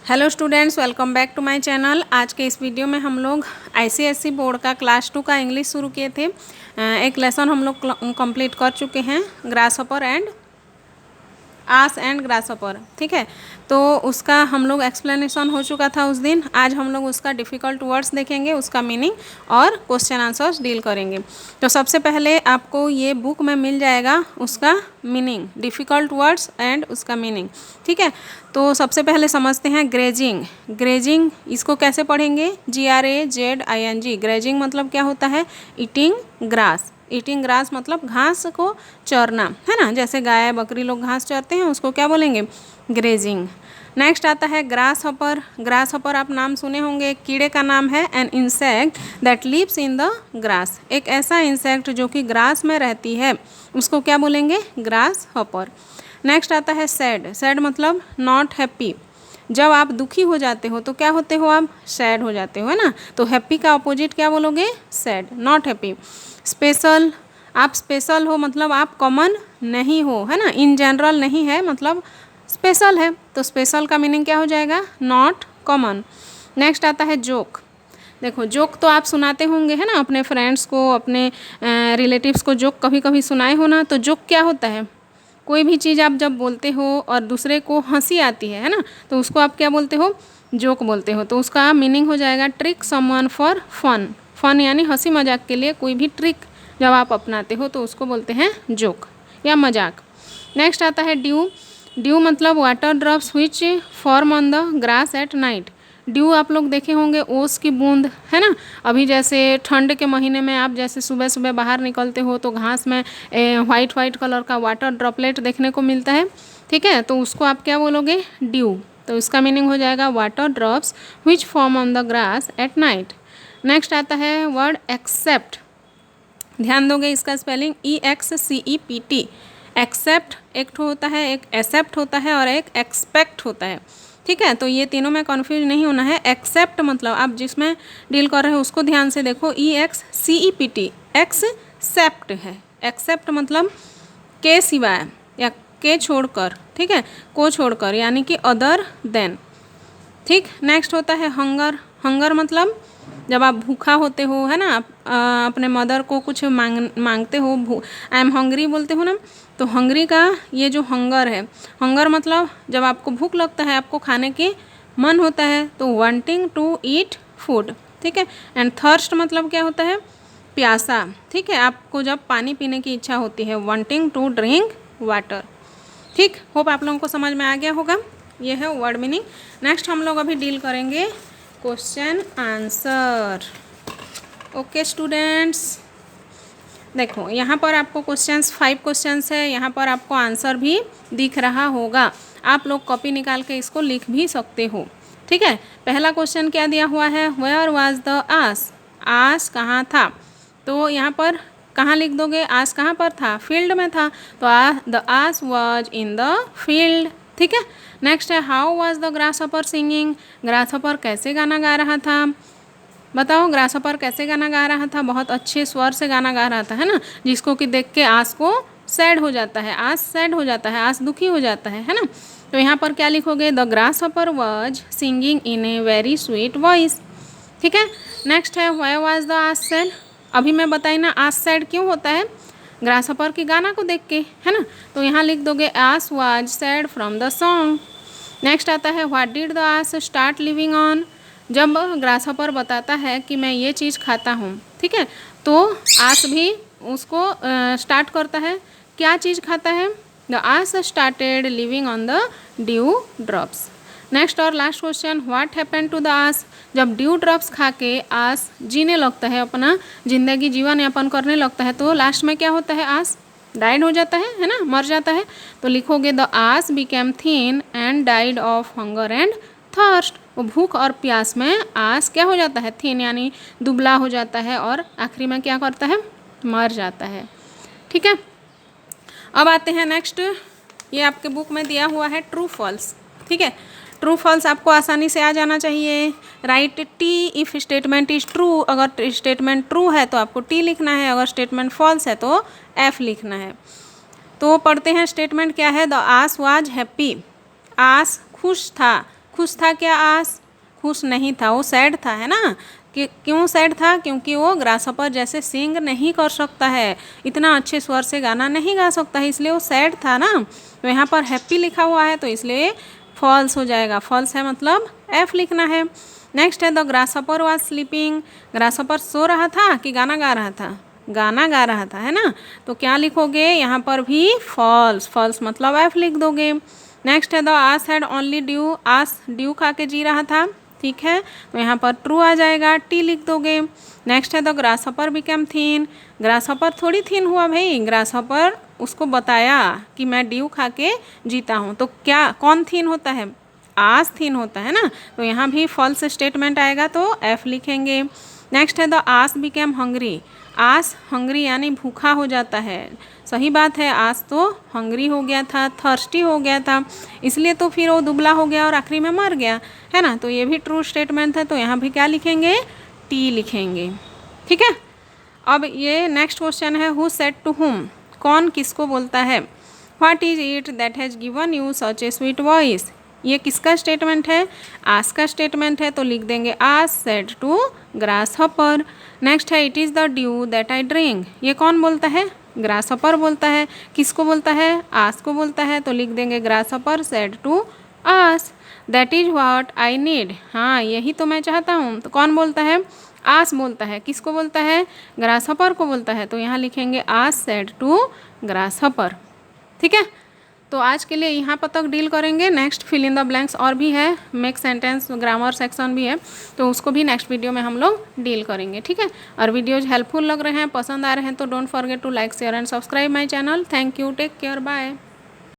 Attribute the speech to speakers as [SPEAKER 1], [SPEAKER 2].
[SPEAKER 1] Hello students, welcome back to my channel. आज के इस वीडियो में हम लोग आईसीएसई बोर्ड का क्लास 2 का इंग्लिश शुरू किए थे। एक लेसन हम लोग कंप्लीट कर चुके हैं, ग्रासहॉपर एंड आस एंड ग्रासहॉपर। ठीक है, तो उसका हम लोग एक्सप्लेनेशन हो चुका था उस दिन। आज हम लोग उसका डिफ़िकल्ट वर्ड्स देखेंगे, उसका मीनिंग और क्वेश्चन आंसर्स डील करेंगे। तो सबसे पहले आपको ये बुक में मिल जाएगा उसका मीनिंग, डिफ़िकल्ट वर्ड्स एंड उसका मीनिंग। ठीक है, तो सबसे पहले समझते हैं ग्रेजिंग। ग्रेजिंग इसको कैसे पढ़ेंगे? GRAZING। ग्रेजिंग मतलब क्या होता है? Eating grass. ईटिंग ग्रास मतलब घास को चरना, है ना। जैसे गाय बकरी लोग घास चरते हैं, उसको क्या बोलेंगे? ग्रेजिंग। नेक्स्ट आता है ग्रास हॉपर। ग्रास हॉपर आप नाम सुने होंगे, एक कीड़े का नाम है। An insect that lives in the grass. एक ऐसा इंसेक्ट जो कि ग्रास में रहती है, उसको क्या बोलेंगे? Grass hopper. नेक्स्ट आता है सैड। सैड मतलब नॉट हैप्पी। जब आप दुखी हो जाते हो तो क्या होते हो? आप सैड हो जाते हो, है ना। तो हैप्पी का अपोजिट क्या बोलोगे? Sad, not happy. स्पेशल, आप स्पेशल हो मतलब आप कॉमन नहीं हो, है ना। इन जनरल नहीं है मतलब स्पेशल है, तो स्पेशल का मीनिंग क्या हो जाएगा? Not common. नेक्स्ट आता है जोक। देखो, जोक तो आप सुनाते होंगे, है ना, अपने फ्रेंड्स को, अपने रिलेटिव्स को जोक कभी कभी सुनाए हो ना। तो जोक क्या होता है? कोई भी चीज़ आप जब बोलते हो और दूसरे को हंसी आती है ना, तो उसको आप क्या बोलते हो? जोक बोलते हो। तो उसका मीनिंग हो जाएगा trick someone for fun. Fun यानी हंसी मजाक के लिए कोई भी ट्रिक जब आप अपनाते हो तो उसको बोलते हैं जोक या मजाक। नेक्स्ट आता है ड्यू। ड्यू मतलब water drops which form on the grass at night. Due आप लोग देखे होंगे, ओस की बूंद, है ना। अभी जैसे ठंड के महीने में आप जैसे सुबह सुबह बाहर निकलते हो तो घास में वाइट वाइट कलर का वाटर ड्रॉपलेट देखने को मिलता है। ठीक है, तो उसको आप क्या बोलोगे? ड्यू। तो इसका मीनिंग हो जाएगा water drops which form on the grass at night. Next आता है वर्ड एक्सेप्ट। ध्यान दोगे इसका स्पेलिंग EXCEPT। एक्सेप्ट एक होता है, एक एक्सेप्ट होता है और एक एक्सपेक्ट होता है। ठीक है, तो ये तीनों में कन्फ्यूज नहीं होना है। एक्सेप्ट मतलब आप जिसमें डील कर रहे हो उसको ध्यान से देखो, EXCEPT एक्सेप्ट है। एक्सेप्ट मतलब के सिवाय या के छोड़कर, ठीक है, को छोड़कर, यानी कि अदर देन। ठीक, नेक्स्ट होता है हंगर। हंगर मतलब जब आप भूखा होते हो, है ना, आप अपने मदर को कुछ मांगते हो, आई एम हंग्री बोलते हो ना, तो हंग्री का ये जो हंगर है, हंगर मतलब जब आपको भूख लगता है, आपको खाने की मन होता है, तो वांटिंग टू ईट फूड। ठीक है, एंड थर्स्ट मतलब क्या होता है? प्यासा। ठीक है, आपको जब पानी पीने की इच्छा होती है, वांटिंग टू ड्रिंक वाटर। ठीक, होप आप लोगों को समझ में आ गया होगा। ये है वर्ड मीनिंग। नेक्स्ट हम लोग अभी डील करेंगे क्वेश्चन आंसर। ओके स्टूडेंट्स, देखो यहाँ पर आपको क्वेश्चंस 5 क्वेश्चंस है, यहाँ पर आपको आंसर भी दिख रहा होगा। आप लोग कॉपी निकाल के इसको लिख भी सकते हो। ठीक है, पहला क्वेश्चन क्या दिया हुआ है? वेयर वाज द आस। आस कहाँ था? तो यहाँ पर कहाँ लिख दोगे? आस कहाँ पर था? फील्ड में था, तो the us was in the field. ठीक है, नेक्स्ट है how was the grasshopper singing. Grasshopper कैसे गाना गा रहा था? बताओ, ग्रासहॉपर कैसे गाना गा रहा था? बहुत अच्छे स्वर से गाना गा रहा था, है ना, जिसको कि देख के आस को सैड हो जाता है, आस सैड हो जाता है, आस दुखी हो जाता है ना। तो यहाँ पर क्या लिखोगे? The grasshopper was singing in a very sweet voice. ठीक है, नेक्स्ट है व्हाई वाज द आस सैड। अभी मैं बताई ना आस सैड क्यों होता है? ग्रासहॉपर के गाना को देख के, है ना। तो यहाँ लिख दोगे ass was said from the song. Next आता है what did the ass start living on. जब ग्रासहॉपर बताता है कि मैं ये चीज़ खाता हूँ, ठीक है, तो आस भी उसको स्टार्ट करता है। क्या चीज़ खाता है? The ass started living on the dew drops. Next और last question, what happened to the ass. जब ड्यू ड्रॉप्स खा के आस जीने लगता है, अपना जिंदगी जीवन यापन करने लगता है, तो लास्ट में क्या होता है? आस डाइड हो जाता है ना, मर जाता है। तो लिखोगे the us became thin and died of hunger and thirst. वो भूख और प्यास में आस क्या हो जाता है? थिन यानी दुबला हो जाता है, और आखिरी में क्या करता है? मर जाता है। ठीक है, अब आते हैं नेक्स्ट। ये आपके बुक में दिया हुआ है ट्रू फॉल्स। ठीक है, ट्रू फॉल्स आपको आसानी से आ जाना चाहिए। Right T if statement is true. अगर स्टेटमेंट ट्रू है तो आपको टी लिखना है, अगर स्टेटमेंट फॉल्स है तो एफ लिखना है। तो पढ़ते हैं स्टेटमेंट क्या है। The us was happy. Ass खुश था। खुश था क्या आस? खुश नहीं था, वो सैड था, है ना। कि क्यों सैड था? क्योंकि वो ग्रासहॉपर जैसे सिंग नहीं कर सकता है, इतना अच्छे स्वर से गाना नहीं गा सकता है, इसलिए वो सैड था ना। तो यहाँ पर हैप्पी लिखा हुआ है तो इसलिए फॉल्स हो जाएगा। फॉल्स है मतलब एफ लिखना है। नेक्स्ट है the grasshopper was sleeping. Grasshopper सो रहा था कि गाना गा रहा था? गाना गा रहा था, है ना। तो क्या लिखोगे यहाँ पर भी? फॉल्स। फॉल्स मतलब एफ लिख दोगे। नेक्स्ट है the ass had only dew. Ass dew खा के जी रहा था, ठीक है, तो यहाँ पर ट्रू आ जाएगा, टी लिख दोगे। नेक्स्ट है the grasshopper became thin. Grasshopper थोड़ी थीन हुआ भाई, ग्रासहॉपर उसको बताया कि मैं ड्यू खा के जीता हूँ। तो क्या कौन थीन होता है? आस थीन होता है ना। तो यहाँ भी फॉल्स स्टेटमेंट आएगा तो एफ लिखेंगे। नेक्स्ट है the us became hungry. Ass hungry यानी भूखा हो जाता है। सही बात है, आस तो हंग्री हो गया था, थर्स्टी हो गया था, इसलिए तो फिर वो दुबला हो गया और आखिरी में मर गया, है ना। तो ये भी ट्रू स्टेटमेंट है, तो यहाँ भी क्या लिखेंगे? टी लिखेंगे, ठीक है। अब ये नेक्स्ट क्वेश्चन है, हु सेड टू हुम। कौन किसको बोलता है? What is it that has given you such A sweet voice. ये किसका स्टेटमेंट है? आस का स्टेटमेंट है, तो लिख देंगे आस सेड टू ग्रासहॉपर। नेक्स्ट है it is the due that I drink. ये कौन बोलता है? ग्रासहॉपर बोलता है। किसको बोलता है? आस को बोलता है, तो लिख देंगे ग्रासहॉपर सेड टू आस। That is what I need. हाँ, यही तो मैं चाहता हूँ। तो कौन बोलता है? आस बोलता है। किसको बोलता है? ग्रासहॉपर को बोलता है, तो यहाँ लिखेंगे आस सेड टू ग्रासहॉपर, ठीक है। तो आज के लिए यहाँ पर तक डील करेंगे। Next fill in the blanks और भी है, मेक सेंटेंस ग्रामर सेक्शन भी है, तो उसको भी नेक्स्ट वीडियो में हम लोग डील करेंगे, ठीक है। और वीडियोज हेल्पफुल लग रहे हैं, पसंद आ रहे हैं, तो don't forget to like share and subscribe my channel. Thank you, take care, bye.